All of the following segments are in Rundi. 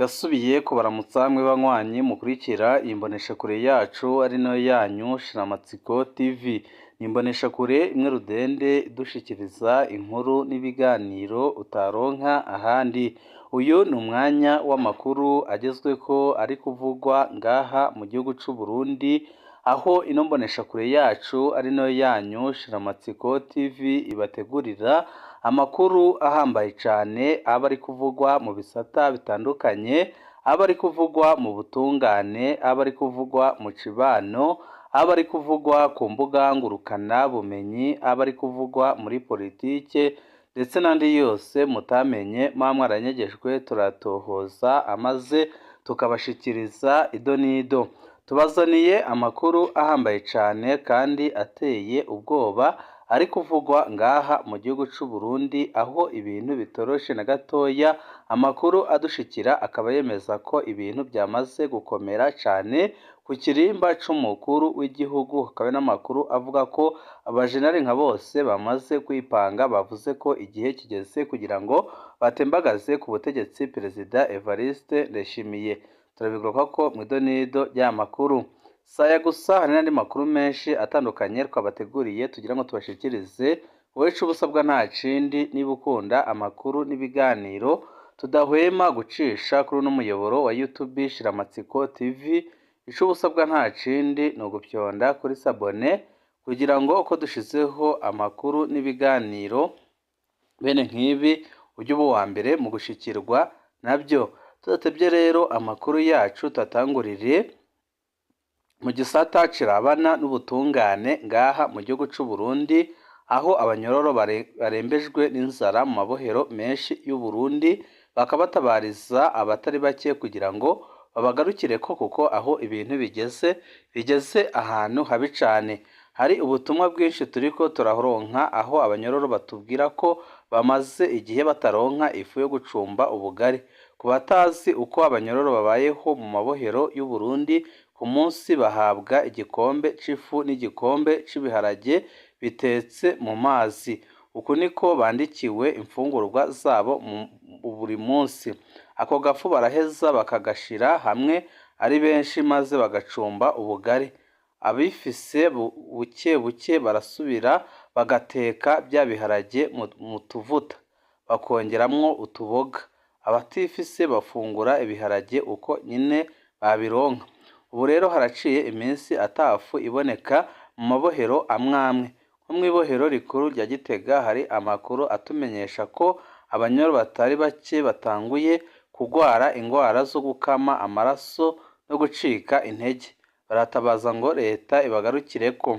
Ndasubiye kubaramutsa mwe banywanyi mukurikira imboneshakure yacu ari nayo yanyu Shiramatsiko TV. Ni imboneshakure imwe rudende idushikiriza inkuru n'ibiganiro utaronka ahandi. Uyu ni umwanya w'amakuru agezweko ari kuvugwa ngaha mu gihugu c'u Burundi, aho ino mboneshakure yacu ari nayo yanyu Shiramatsiko TV ibategurira amakuru ahambaye cane aba ari kuvugwa mu bisata bitandukanye, aba ari kuvugwa mu butungane, aba ari kuvugwa mu cibano, aba ari kuvugwa ku mbuga ngurukana bumenyi, aba ari kuvugwa muri politike ndetse n'andi yose mutamenye mwaranyegejwe turatohoza amaze tukabashikiriza ido n'ido. Tubazaniye amakuru ahambaye cane kandi ateye ubwoba ari kuvugwa ngaha mu gihugu c'u Burundi, aho ibintu bitoroshe na gatoya. Amakuru adushikira akaba yemeza ko ibintu byamaze gukomera cane ku kirimba c'umukuru w'igihugu. Hakaba n'amakuru avuga ko abajenali nka bose bamaze kwipanga, bavuze ko igihe kigeze kugira ngo batembagaze ku butegetsi Perezida Evariste Ndayishimiye. Turabigaruka ko mw'idonido ry'amakuru. Saya gusa hari n'andi makuru menshi atandukanye twabateguriye tugira ngo tubashikirize. Wowe ico ubusabwa nta kindi, niba ukunda amakuru n'ibiganiro tudahwema gucisha kuri uno muyoboro wa YouTube Shiramatsiko TV, ico ubusabwa nta kindi ni ugupyonda kuri sabone kugira ngo uko dushizeho amakuru n'ibiganiro bene nk'ibi ujye uba uwa mbere mu gushikirwa nabyo. Tudatevye rero amakuru yacu tatangurire mu gisata cirabana n'ubutungane ngaha mu gihugu c'u Burundi, aho abanyororo barembejwe n'inzara mu mabohero menshi y'u Burundi, bakabatabariza abatari bake kugira ngo babagarukireko, kuko aho ibintu bigeze ahantu habi cane. Hari ubutumwa bwinshi turiko turaronka, aho abanyororo batubwira ko bamaze igihe bataronka ifu yo gucumba ubugari. Ku batazi uko abanyororo babayeho mu mabohero y'u Burundi, ku munsi bahabwa igikombe c'ifu n'igikombe c'ibiharage bitetse mu mazi. Uku niko bandikiwe imfungurwa zabo buri munsi. Ako gafu baraheza bakagashira hamwe ari benshi maze bagacumba ubugari. Abifise buke buke barasubira bagateka bya biharage mu tuvuta bakongeramwo utuboga. Abatifise bafungura ibiharage uko nyine babironka. Ubu rero haraciye iminsi atafu iboneka mu mabohero amwamwe. Nko mw'ibohero rikuru rya Gitega hari amakuru atumenyesha ko abanyororo batari bake batanguye kugwara ingwara zo gukama amaraso no gucika intege. Baratabaza ngo leta ibagarukireko.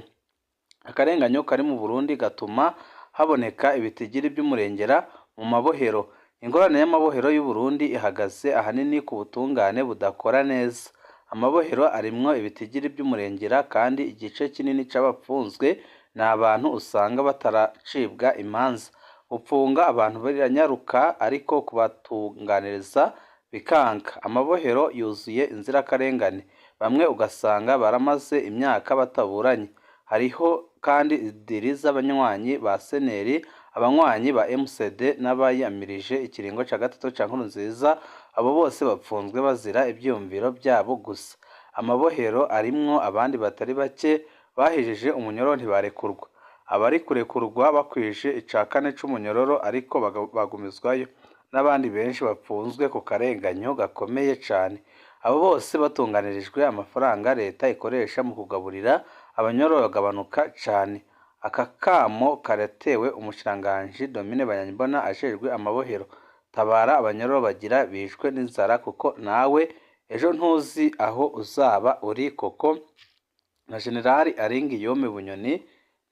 Akarenganyo kari mu Burundi gatuma haboneka ibitigiri by'umurengera mu mabohero. Ingorane y'amabohero y'u Burundi ihagaze ahanini ku butungane budakora neza. Amabohero arimwo ibitigiri by'umurengera, kandi igice kinini c'abapfunzwe ni abantu usanga bataracibwa imanza. Gupfunga abantu biranyaruka, ariko kubatunganiriza bikanka. Amabohero yuzuye inzirakarengane, bamwe ugasanga baramaze imyaka bataburanye. Hariho kandi idiri z'abanywanyi ba seneri, abanywanyi ba MCD n'abayamirije ikiringo ca gatatu ca Nkurunziza. Abo bose bapfunzwe bazira ivyumviro byabo gusa. Amabohero arimwo abandi batari bake bahijije umunyororo ntibarekurwa. Abari kurekurwa bakwije ica kane c'umunyororo ariko bagumizwayo, n'abandi benshi bapfunzwe ku karenganyo gakomeye cane. Abo bose batunganirijwe amafaranga leta ikoresha mu kugaburira abanyororo bagabanuka cane. Aka kamo karatewe umushikiranganji Domine Banyankimbona ajejwe amabohero. Tabara abanyororo bagira bishwe n'inzara, kuko nawe ejo ntuzi aho uzaba uri. Koko na Generali Aringiyome Bunyoni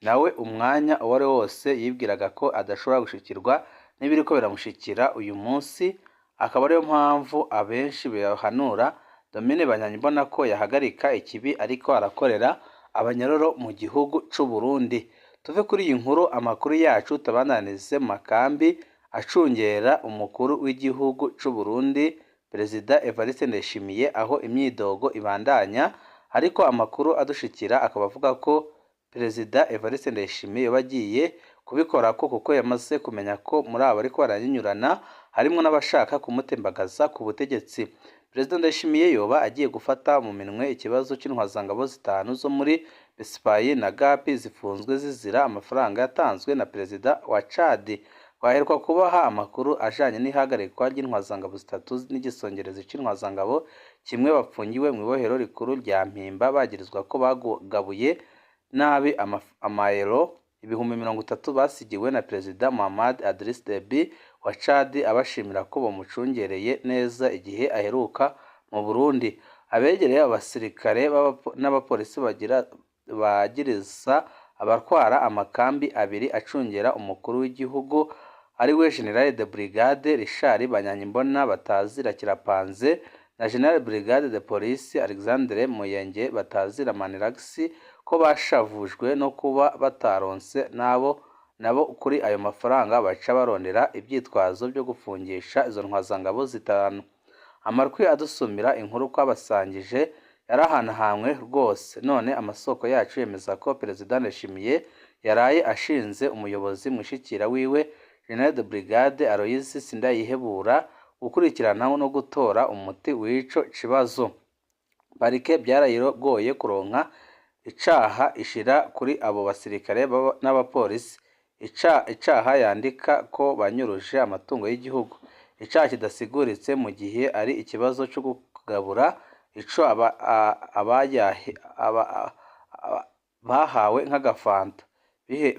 nawe umwanya uwari wose yibwiraga ko adashobora gushikirwa n'ibiriko biramushikira uyu munsi. Akaba ariyo mpamvu abenshi bahanura Domine Banyankimbona ko yahagarika ikibi ariko arakorera abanyororo mu gihugu c'u Burundi. Tuve kuri iyi nkuru, amakuru yacu tabananize mu makambi acungera umukuru w'igihugu c'u Burundi Perezida Evariste Ndayishimiye, aho imyidogo ibandanya. Ariko amakuru adushikira akaba avuga ko Perezida Evariste Ndayishimiye bagiye kubikora kuko yamaze kumenya ko muri abo ariko baranyurana harimo n'abashaka kumutembagaza ku butegetsi. Perezida Ndayishimiye yoba agiye gufata mu minwe ikibazo c'intwazangabo zitanu zo muri Besipayi na Gapi zifunzwe zizira amafaranga yatanzwe na perezida wa Chad. Twaheruka kubaha amakuru ajanye n'ihagarikwa ry'intwazangabo zitatu n'igisongerezi c'intwazangabo kimwe bapfungiwe mu ibohero rikuru rya Mpimba bagirizwa ko bagabuye nabi amayero ibihumbi 30 basigiwe na perezida Mohamed Idriss Deby wa Chad abashimira ko bamucungereye neza igihe aheruka mu Burundi. Abegereye abasirikare n'abapolisi bagiriza abatwara amakambi abiri acungera umukuru w'igihugu ari we General de Brigade Richard Banyanyimbona batazira Kirapanze na General Brigade de Police Alexandre Muyenge batazira Manirax ko bashavujwe no kuba bataronse nabo kuri ayo mafaranga baca barondera ibyitwazo byo gufungisha izo ntwazangabo zitanu. Amarwi adusumira inkuru kwabasangije yarahanahanwe rwose. None amasoko yacu yemeza ko Perezida Ndayishimiye yaraye ashinze umuyobozi mwishikira wiwe General de Brigade Aloys Sindayihebura gukurikirana no gutora umuti w'ico kibazo. Parike byarayigoye kuronka icaha ishira kuri abo basirikare n'abapolisi. Icaha yandika ko banyuruje amatungo y'igihugu. Icaha kidasiguritse mu gihe ari ikibazo cyo kugabura ico bahawe nk'agafanta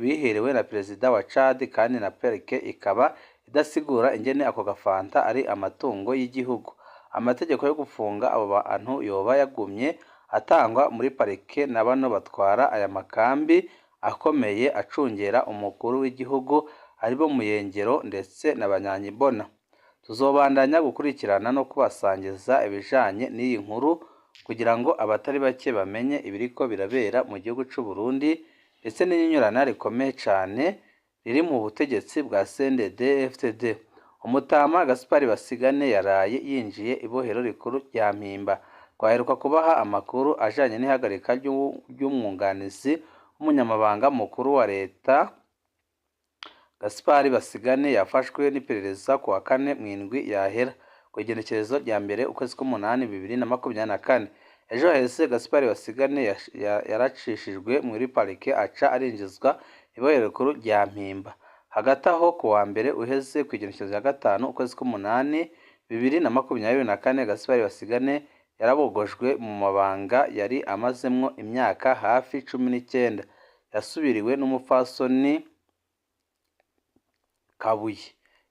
biherewe na perezida wa Chad kandi na parike ikaba idasigura ingene ako gafanta ari amatungo y'igihugu. Amategeko yo gufunga abo bantu yoba yagumye atangwa muri parike na bano batwara aya makambi akomeye acungera umukuru w'igihugu aribo Muyengero ndetse na Banyanyimbona. Tuzobandanya gukurikirana no kubasangiza ibijanye n'iyi nkuru kugira ngo abatari bake bamenye ibiriko birabera mu gihugu c'u Burundi ndetse n'inyurana rikomeye cyane riri mu butegetsi bwa CNDD-FDD. Umutama Gaspard Basigane yaraye yinjiye ibohero rikuru rya Mpimba. Twaheruka kubaha amakuru ajanye n'ihagarika ry'umwunganizi w'umunyamabanga mukuru wa leta Gaspard Basigane yafashwe n'iperereza ku wa 4 mw'indwi yahera ku igenekerezo rya mbere ukwezi k'umunani 2024. Ejo hahise Gaspard Basigane yaracishijwe muri parike aca arinjizwa ibohero rikuru rya Mpimba. Hagati aho ku wa mbere uheze ku igenekerezo rya 5 ukwezi k'umunani 2024 Gaspard Basigane yarabogojwe mu mabanga yari amazemwo imyaka hafi 19. Yasubiriwe n'umupfasoni Kabuye.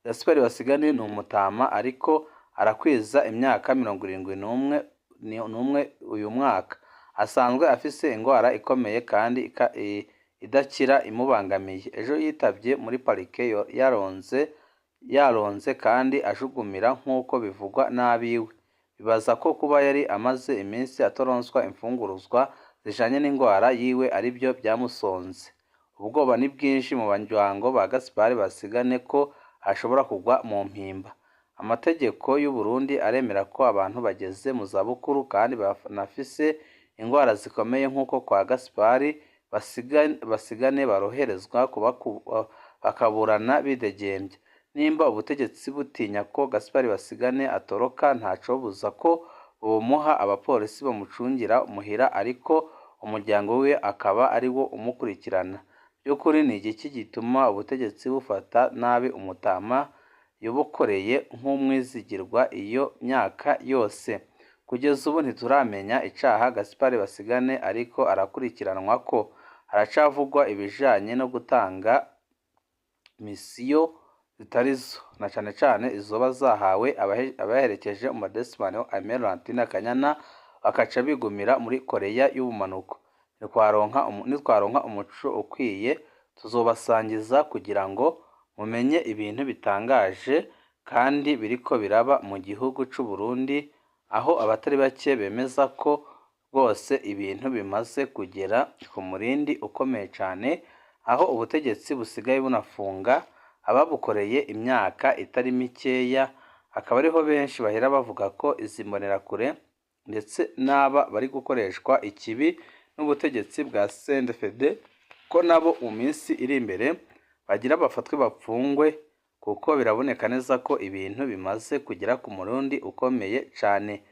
Gaspard Basigane ni umutama ariko arakwiza imyaka 71 uyu mwaka. Asanzwe afise ingwara ikomeye kandi idakira imubangamiye. Ejo yitavye muri parike yaronze kandi ajugumira nk'uko bivugwa n'abiwe. Bibaza ko kuba yari amaze iminsi atoronswa imfunguruzwa zijanye n'ingwara yiwe aribyo byamusonze. Ubwoba ni bwinshi mu banjwango ba Gaspard Basigane ko ashobora kugwa mu mpimba. Amategeko y'u Burundi aremera ko abantu bageze mu zabukuru kandi banafise ingwara zikomeye nk'uko kwa Gaspard Basigane baroherezwa bakaburana bidegembye. Nimba ubutegetsi butinya ko Gaspard Basigane atoroka ntaco buza ko bumuha abapolisi bamucungira muhira ariko umuryango we akaba ari wo umukurikirana. Byukuri ni igiki gituma ubutegetsi bufata nabi umutama yobokoreye nk'umwizigirwa iyo myaka yose. Kugeza ubu ntituramenya icaha Gaspard Basigane ariko arakurikiranwa ko haracavugwa ibijanye no gutanga misiyo zitarizo na cane izoba zahawe abaherekeje Umudesmane Emerantina Kanyana bakaca bigumira muri Korea y'ubumanuko. Nitwaronka umuco ukwiye tuzobasangiza kugira ngo mumenye ibintu bitangaje kandi biriko biraba mu gihugu c'u Burundi, aho abatari bake bemeza ko rwose ibintu bimaze kugera ku murindi ukomeye cyane, aho ubutegetsi busigaye bunafunga ababukoreye imyaka itari mikeya. Akaba ariho benshi bahera bavuga ko izi mbonerakure ndetse n'aba bari gukoreshwa ikibi n'ubutegetsi bwa CNDD-FDD ko nabo mu minsi iri imbere bagira bafatwe bapfungwe kuko biraboneka neza ko ibintu bimaze kugera ku murundi ukomeye cyane.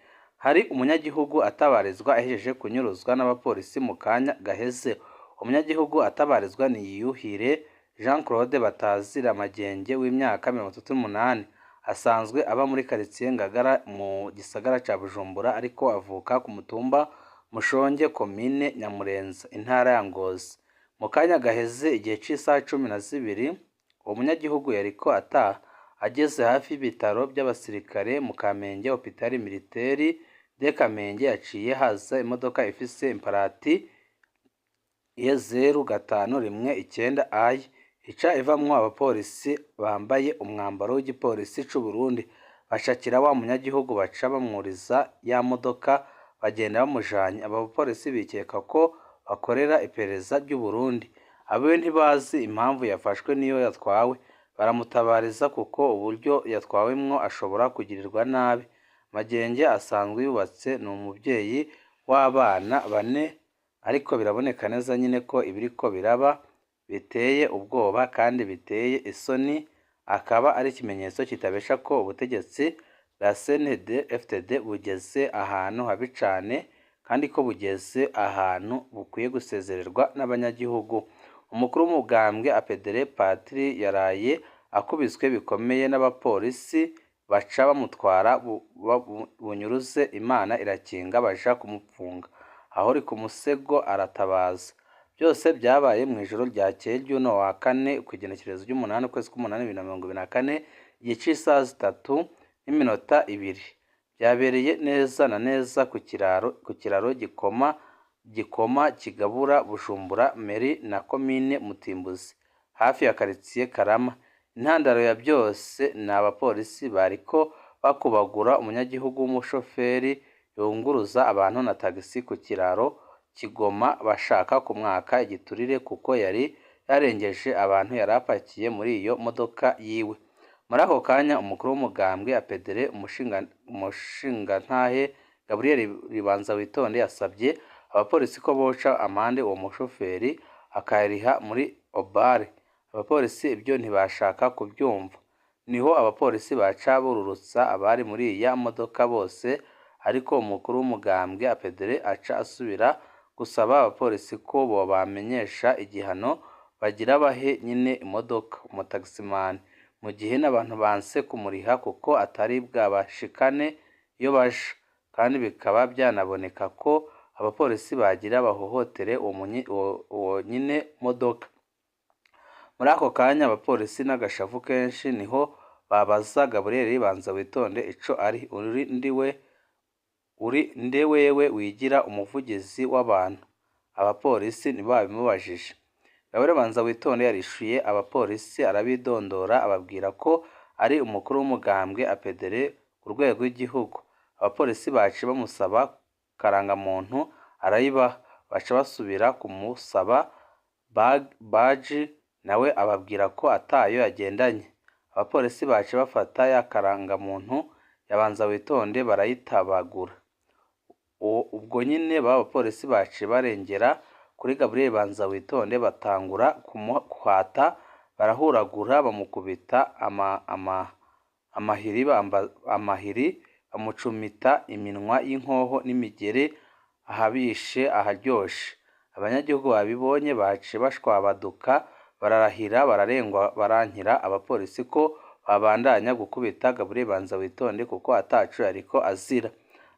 Hari umunyagihugu atabarizwa ahejeje kunyuruzwa n'abapolisi mu kanya gaheze. Umunyagihugu atabarizwa ni Yiyuhire Jean Claude Batazira Magenge w'imyaka 38, asanzwe aba muri quartier Ngagara mu gisagara ca Bujumbura, ariko avuka ku mutumba Mushonge komine Nyamurenza intara ya Ngozi. Mu kanya gaheze igihe c'isaha 12 uwo munyagihugu yariko ataha ageze hafi y'ibitaro by'abasirikare mu Kamenge Hopital Militaire de Kamenge, yaciye haza imodoka ifise imparati E051 AI ica ivamwo abapolisi bambaye umwambaro w'igipolisi c'u Burundi. Bashakira wa munyagihugu baca bamwuriza ya modoka bagenda bamujanye. Aba bapolisi bikeka ko bakorera iperereza ry'u Burundi. Abiwe ntibazi impamvu yafashwe niyo yatwawe, baramutabariza kuko uburyo yatwawemwo ashobora kugirirwa nabi. Magenge asanzwe yubatse, ni umuvyeyi w'abana 4, ariko biraboneka neza nyine ko ibiriko biraba biteye ubwoba kandi biteye isoni, akaba ari ikimenyetso kitabesha ko ubutegetsi bwa CNDD FDD bugeze ahantu habi cane, kandi ko bugeze ahantu bukwiye gusezererwa n'abanyagihugu. Umukuru w'umugambwe APDR Patri yaraye akubiswe bikomeye n'abapolisi, baca bamutwara bunyuruze, Imana irakinga baja kumupfunga. Aho ri ku musego aratabaza. Byose byabaye mu ijoro ryakeye ry'uno wa kane kw'igenekerezo ry'umunani ukwezi k'umunani 2024 igihe c'isaha 3:02. Byabereye neza na neza ku kiraro gikoma kigabura Bujumbura Meri na komine Mutimbuzi hafi ya quartier Karama. Intandaro ya byose ni abapolisi bariko bakubagura umunyagihugu w'umushoferi yunguruza abantu na tagisi ku kiraro Kigoma, bashaka kumwaka igiturire kuko yari yarengeje abantu yarapakiye muri iyo modoka yiwe. Muri ako kanya umukuru w'umugambwe APDR umushingantahe Gabriel Ribanza Witonde yasabye abapolisi ko boca amande uwo mushoferi akayariha muri obare. Abapolisi ibyo ntibashaka kubyumva, niho abapolisi baca bururutsa abari muri iya modoka bose, ariko umukuru w'umugambwe APDR aca asubira gusaba abapolisi ko bo bamenyesha igihano bagira bahe nyine imodoka umutaximan, mu gihe n'abantu banse kumuriha kuko atari bwabashikane iyo baje, kandi bikaba byanaboneka ko abapolisi bagira bahohotere uwo nyine modoka. Muri ako kanya abapolisi n'agashavu kenshi niho babaza Gabriel Ribanza Witonde ico ari uri nde wewe wigira umuvugizi w'abantu? Abapolisi ntibabimubajije. Gabriel Ribanza Witonde yarishuye abapolisi arabidondora, ababwira ko ari umukuru w'umugambwe APDR ku rwego rw'igihugu. Abapolisi baci bamusaba karangamuntu arayibaha, baca basubira kumusaba baji, nawe ababwira ko atayo yagendanye. Abapolisi baci bafata ya karangamuntu yabanza Witonde barayitabagura. Ubwo nyine b'abapolisi baci barengera kuri Gabriel Banza Witonde, batangura kumuhata, barahuragura, bamukubita amahiri, bamucumita iminwa y'inkoho n'imigere, ahabishe aharyoshe. Abanyagihugu babibonye baci bashwabaduka, bararahira bararengwa, barankira abapolisi ko babandanya gukubita Gabriel Banza Witonde kuko atacu ariko azira.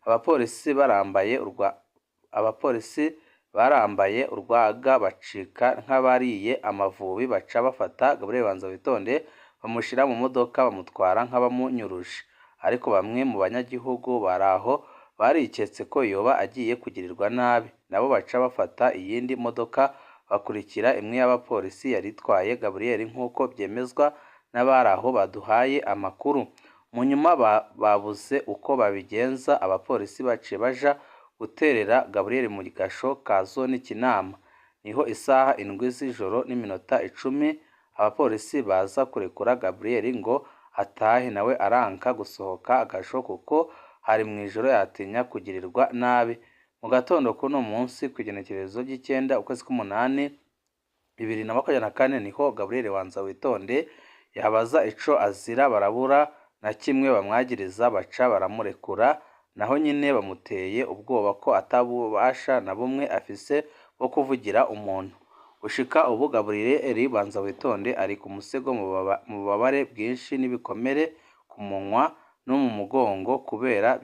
Abapolisi barambaye urwaga bacika nk'abariye amavubi, baca bafata Gabriel Banza Witonde bamushira mu modoka bamutwara nk'abamunyuruje, ariko bamwe mu banyagihugu baraho bariketse ko yoba agiye kugirirwa nabi, nabo baca bafata iyindi modoka bakurikira imwe y'abapolisi yari itwaye Gabriel nk'uko byemezwa n'abaraho baduhaye amakuru. Mu nyuma babuze uko babigenza, abapolisi baciye baja guterera Gabriel mu gasho ka zone Kinama. Niho isaha 7:10 abapolisi baza kurekura Gabriel ngo atahe, nawe aranka gusohoka agasho kuko hari mu ijoro yatinya kugirirwa nabi. Mu gatondo kuno munsi kw'igenekerezo ry'ikenda ukwezi k'umunani 2024 niho Gabriel Banza Witonde yabaza ico azira barabura na kimwe bamwagiriza baca baramurekura, naho nyine bamuteye ubwoba ko atabubasha na bumwe afise bwo kuvugira umuntu. Gushika ubu Gabriel Banza Witonde ari ku musego mu bubabare bwinshi n'ibikomere ku munwa no mu mugongo kubera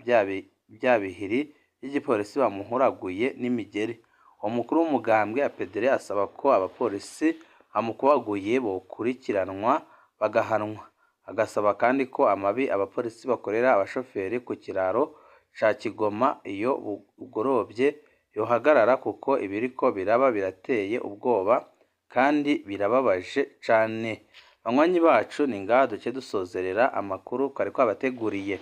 bya bihiri by'igipolisi bamuhuraguye n'imigeri. Umukuru w'umugambwe APDR asaba ko abapolisi bamukubaguye bokurikiranwa bagahanwa. Agasaba kandi ko amabi abapolisi bakorera abashoferi ku kiraro ca Kigoma iyo bugorovye yohagarara kuko ibiriko biraba birateye ubwoba kandi birababaje cane. Banywanyi bacu ni ngaha duce dusozerera amakuru twari twabateguriye.